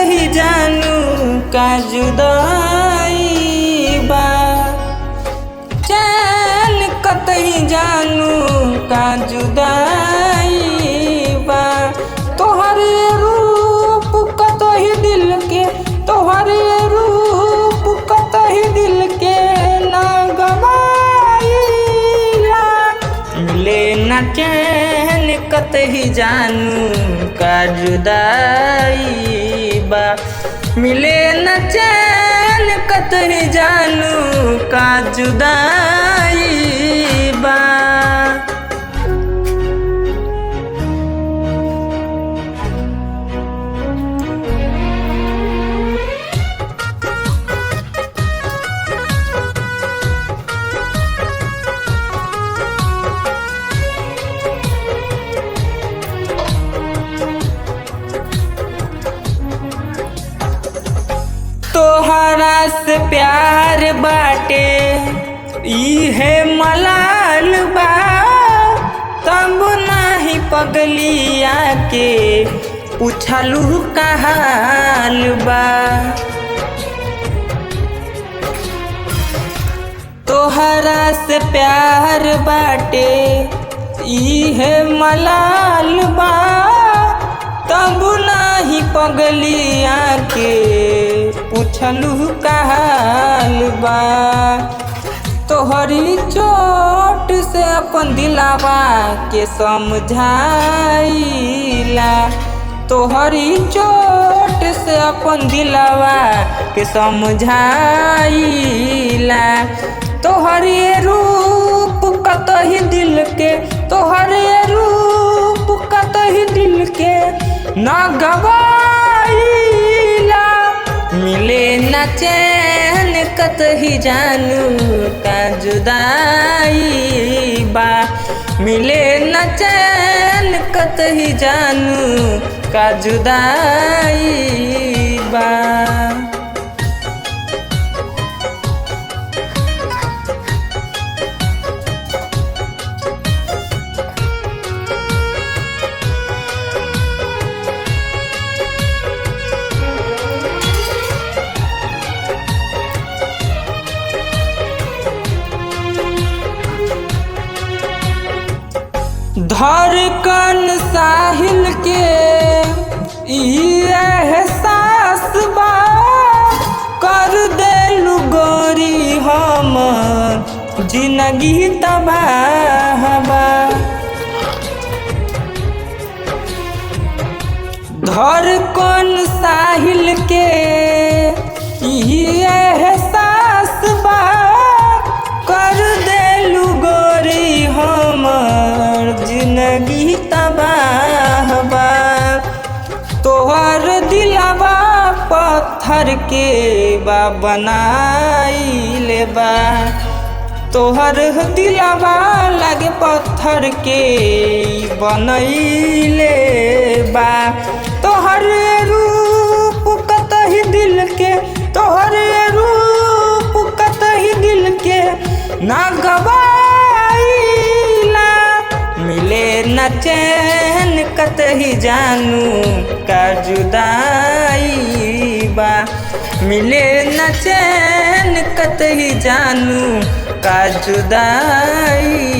कतही जानू का जुदाई बा, चैन कतही जानू का जुदाई बा। तोहर रूप कतही दिल के, तोहर रूप कतही दिल के ना गवाईला। मिले ना चैन कतही जानू का जुदाई बा, मिले न चैन कतही जानू का जुदाई बा। तोहरा से प्यार बाटे इहे मलाल बा, तब नाही पगलिया के पूछलू का हाल बा। तोहरा से प्यार बाटे इहे मलाल बा, तब नाही पगलिया के पूछलू का हाल बा। तोहरी चोट से अपन दिलावा के समझाइला, तोहरी चोट से अपन दिलावा के समझाइला। तोहरी रूप कतही दिल के, तोहरे रूप कतही दिल के ना गवाईला। मिले न चैन कतही जानू का जुदाई बा, मिले न चैन कतही जानू का जुदाई बा। धड़कन साहिल के एहसास बा, कर देलू गोरी हमर जिंदगी तबाह बा। धड़कन साहिल के एहसास बा, कर देलू गोरी हमर जिंदगी तबाह बा। तोहर दिलवा पत्थर के बा बनाइले बा, तोहर दिलवा लागे पत्थर के बनैले बा। तोहर रूप कतही दिल के, तोहर रूप कतही दिल के ना गवाईला। मिले न चैन कतही जानू का जुदाई बा, मिले न चैन कतही जानू का जुदाई